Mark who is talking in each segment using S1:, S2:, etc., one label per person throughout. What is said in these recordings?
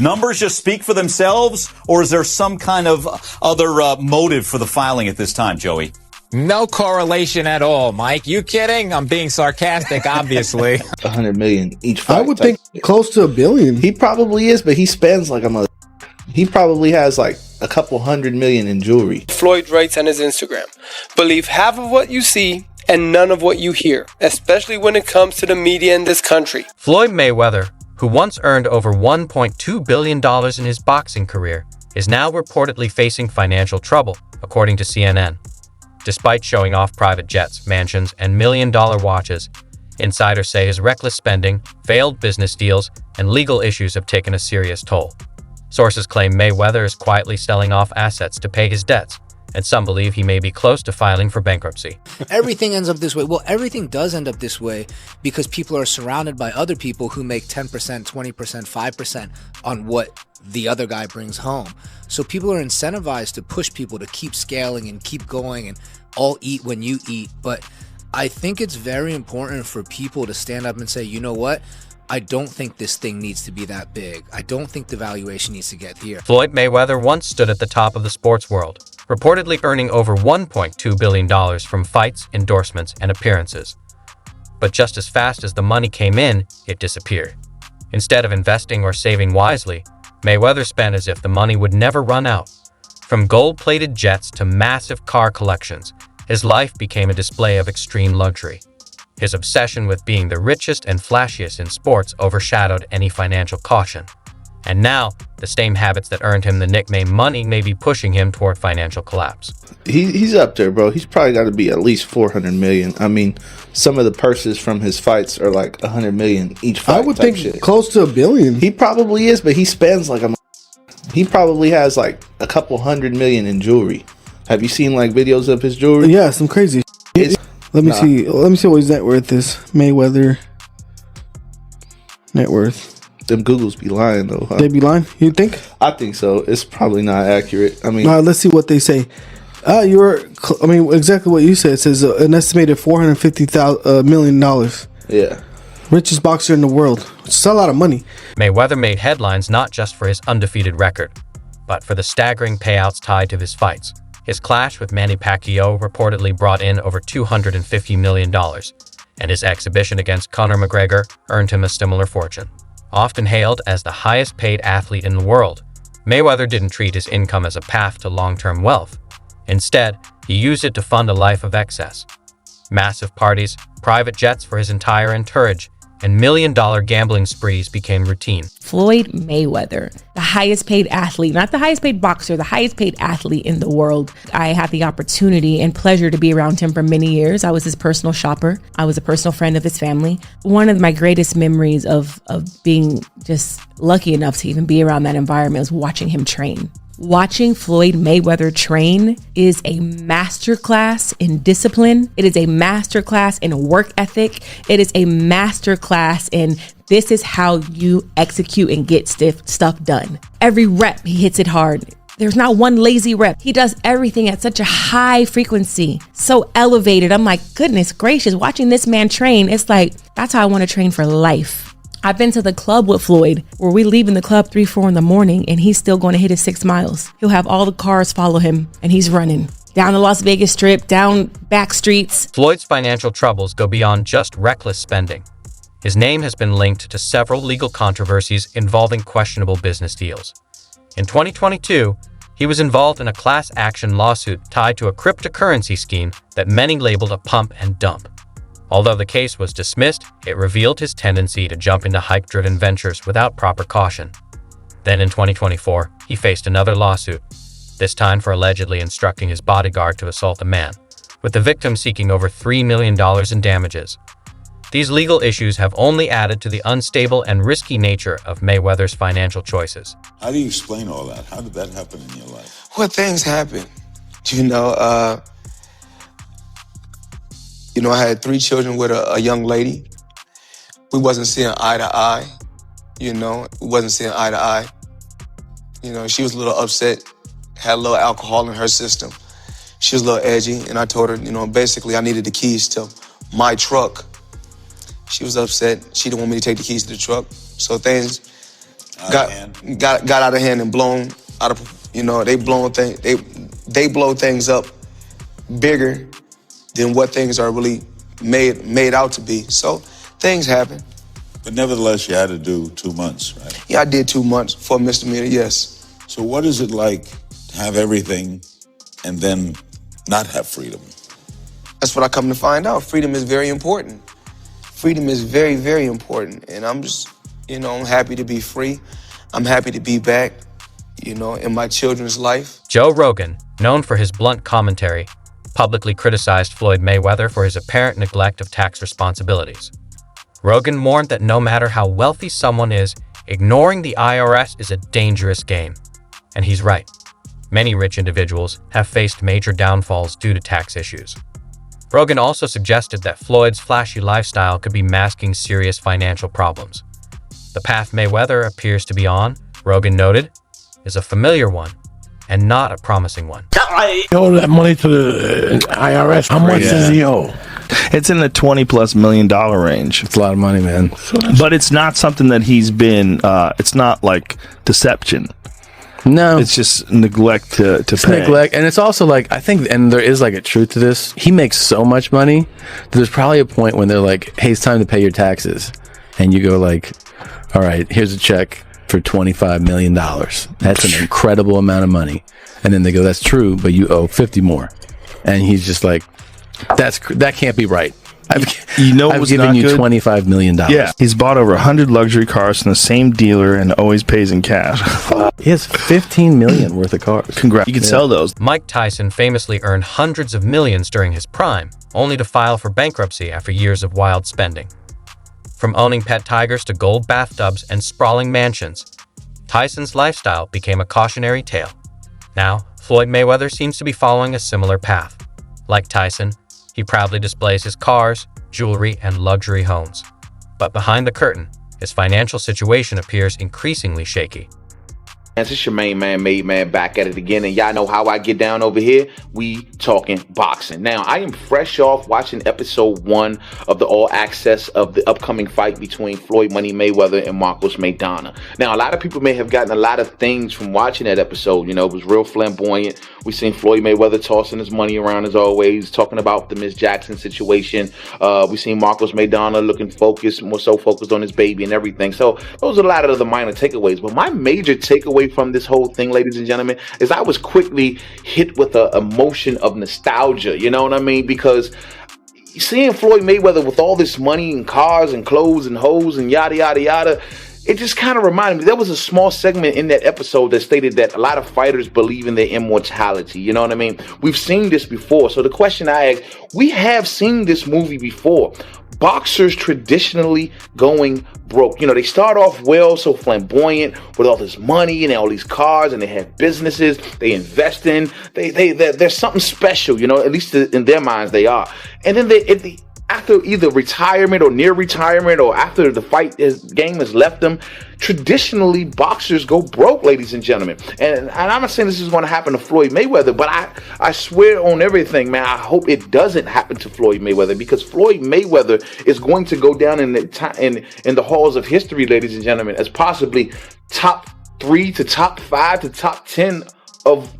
S1: Numbers just speak for themselves, or is there some kind of other motive for the filing at this time, Joey?
S2: No correlation at all, Mike. You kidding? I'm being sarcastic, obviously.
S3: 100 million each fight.
S4: I would think close to $1 billion.
S3: He probably is, but he spends like a mother. He probably has like a couple $100 million in jewelry.
S5: Floyd writes on his Instagram, "Believe half of what you see and none of what you hear, especially when it comes to the media in this country."
S6: Floyd Mayweather, who once earned over $1.2 billion in his boxing career, is now reportedly facing financial trouble, according to CNN. Despite showing off private jets, mansions, and million-dollar watches, insiders say his reckless spending, failed business deals, and legal issues have taken a serious toll. Sources claim Mayweather is quietly selling off assets to pay his debts, and some believe he may be close to filing for bankruptcy.
S7: Everything ends up this way. Well, everything does end up this way because people are surrounded by other people who make 10%, 20%, 5% on what the other guy brings home. So people are incentivized to push people to keep scaling and keep going and all eat when you eat. But I think it's very important for people to stand up and say, you know what? I don't think this thing needs to be that big. I don't think the valuation needs to get here.
S6: Floyd Mayweather once stood at the top of the sports world, reportedly earning over $1.2 billion from fights, endorsements, and appearances. But just as fast as the money came in, it disappeared. Instead of investing or saving wisely, Mayweather spent as if the money would never run out. From gold-plated jets to massive car collections, his life became a display of extreme luxury. His obsession with being the richest and flashiest in sports overshadowed any financial caution. And now, the same habits that earned him the nickname Money may be pushing him toward financial collapse.
S3: He's up there, bro. He's probably got to be at least 400 million. I mean, some of the purses from his fights are like 100 million each fight.
S4: I would think
S3: shit.
S4: Close to $1 billion.
S3: He probably is, but he spends like a. He probably has like a couple $100 million in jewelry. Have you seen like videos of his jewelry?
S4: Yeah, some crazy shit. Let me see. Let me see what his net worth is. Mayweather net worth.
S3: Them Googles be lying though. Huh?
S4: They be lying? You think?
S3: I think so. It's probably not accurate. I mean,
S4: let's see what they say. Exactly what you said. It says an estimated $450 million.
S3: Yeah.
S4: Richest boxer in the world. It's a lot of money.
S6: Mayweather made headlines not just for his undefeated record, but for the staggering payouts tied to his fights. His clash with Manny Pacquiao reportedly brought in over $250 million, and his exhibition against Conor McGregor earned him a similar fortune. Often hailed as the highest-paid athlete in the world, Mayweather didn't treat his income as a path to long-term wealth. Instead, he used it to fund a life of excess. Massive parties, private jets for his entire entourage, and million-dollar gambling sprees became routine.
S8: Floyd Mayweather, the highest paid athlete, not the highest paid boxer, the highest paid athlete in the world. I had the opportunity and pleasure to be around him for many years. I was his personal shopper. I was a personal friend of his family. One of my greatest memories of being just lucky enough to even be around that environment was watching him train. Watching Floyd Mayweather train is a masterclass in discipline. It is a masterclass in work ethic. It is a masterclass in this is how you execute and get stuff done. Every rep, he hits it hard. There's not one lazy rep. He does everything at such a high frequency, so elevated. I'm like, goodness gracious, watching this man train, it's like, that's how I want to train for life. I've been to the club with Floyd where we leave in the club 3-4 in the morning and he's still going to hit his 6 miles. He'll have all the cars follow him and he's running down the Las Vegas Strip, down back streets.
S6: Floyd's financial troubles go beyond just reckless spending. His name has been linked to several legal controversies involving questionable business deals. In 2022, he was involved in a class action lawsuit tied to a cryptocurrency scheme that many labeled a pump and dump. Although the case was dismissed, it revealed his tendency to jump into hype-driven ventures without proper caution. Then in 2024, he faced another lawsuit, this time for allegedly instructing his bodyguard to assault a man, with the victim seeking over $3 million in damages. These legal issues have only added to the unstable and risky nature of Mayweather's financial choices.
S9: How do you explain all that? How did that happen in your life?
S10: Well, things happen. I had 3 children with a young lady. We wasn't seeing eye to eye, We wasn't seeing eye to eye. She was a little upset, had a little alcohol in her system. She was a little edgy, and I told her, basically I needed the keys to my truck. She was upset. She didn't want me to take the keys to the truck. So things got out of hand and blown out of, they blow things up bigger than what things are really made out to be. So things happen.
S9: But nevertheless, you had to do 2 months, right?
S10: Yeah, I did 2 months for a misdemeanor, yes.
S9: So what is it like to have everything and then not have freedom?
S10: That's what I come to find out. Freedom is very important. Freedom is very, very important. And I'm just, I'm happy to be free. I'm happy to be back, in my children's life.
S6: Joe Rogan, known for his blunt commentary, publicly criticized Floyd Mayweather for his apparent neglect of tax responsibilities. Rogan warned that no matter how wealthy someone is, ignoring the IRS is a dangerous game. And he's right. Many rich individuals have faced major downfalls due to tax issues. Rogan also suggested that Floyd's flashy lifestyle could be masking serious financial problems. The path Mayweather appears to be on, Rogan noted, is a familiar one and not a promising one.
S11: He owed that money to the IRS. How much does he owe?
S12: It's in the $20+ million range.
S11: It's a lot of money, man.
S12: But it's not something that he's been, it's not like deception.
S11: No.
S12: It's just neglect to pay.
S11: Neglect. And it's also like, I think, and there is like a truth to this, he makes so much money, there's probably a point when they're like, hey, it's time to pay your taxes. And you go like, all right, here's a check for $25 million. That's an incredible amount of money. And then they go, that's true, but you owe 50 more. And he's just like, that can't be right. I've given you $25 million.
S12: Yeah, he's bought over 100 luxury cars from the same dealer and always pays in cash.
S11: He has $15 million worth of cars.
S12: Congrats. You can sell those.
S6: Mike Tyson famously earned hundreds of millions during his prime, only to file for bankruptcy after years of wild spending. From owning pet tigers to gold bathtubs and sprawling mansions, Tyson's lifestyle became a cautionary tale. Now, Floyd Mayweather seems to be following a similar path. Like Tyson, he proudly displays his cars, jewelry, and luxury homes. But behind the curtain, his financial situation appears increasingly shaky.
S13: It's your main man, Made Man, back at it again, and y'all know how I get down over here. We talking boxing. Now, I am fresh off watching episode 1 of the All Access of the upcoming fight between Floyd Money Mayweather and Marcos Maidana. Now, a lot of people may have gotten a lot of things from watching that episode. It was real flamboyant. We seen Floyd Mayweather tossing his money around as always, talking about the Miss Jackson situation. We seen Marcos Maidana looking focused, more so focused on his baby and everything. So those are a lot of the minor takeaways. But my major takeaway from this whole thing, ladies and gentlemen, is I was quickly hit with a emotion of nostalgia. You know what I mean? Because seeing Floyd Mayweather with all this money and cars and clothes and hoes and yada, yada, yada, it just kind of reminded me. There was a small segment in that episode that stated that a lot of fighters believe in their immortality. You know what I mean? We've seen this before. So the question I ask, we have seen this movie before. Boxers traditionally going broke. They start off well, so flamboyant with all this money and all these cars, and they have businesses they invest in. There's something special, at least in their minds they are. And then after either retirement or near retirement or after the game has left them, traditionally boxers go broke, ladies and gentlemen. And I'm not saying this is going to happen to Floyd Mayweather, but I swear on everything, man, I hope it doesn't happen to Floyd Mayweather, because Floyd Mayweather is going to go down in the halls of history, ladies and gentlemen, as possibly top 3 to top 5 to top 10 of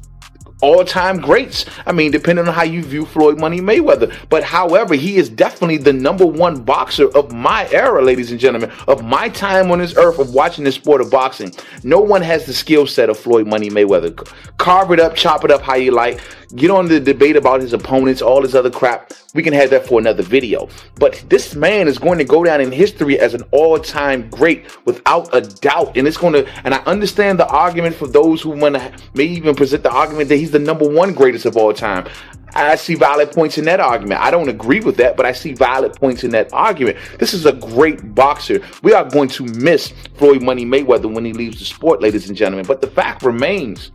S13: all-time greats. I mean, depending on how you view Floyd Money Mayweather. But however, he is definitely the #1 boxer of my era, ladies and gentlemen, of my time on this earth of watching this sport of boxing. No one has the skill set of Floyd Money Mayweather. Carve it up, chop it up how you like. Get on the debate about his opponents, all this other crap. We can have that for another video. But this man is going to go down in history as an all-time great without a doubt. And I understand the argument for those who may even present the argument that he's the #1 greatest of all time. I see valid points in that argument. I don't agree with that, but I see valid points in that argument. This is a great boxer. We are going to miss Floyd Money Mayweather when he leaves the sport, ladies and gentlemen. But the fact remains,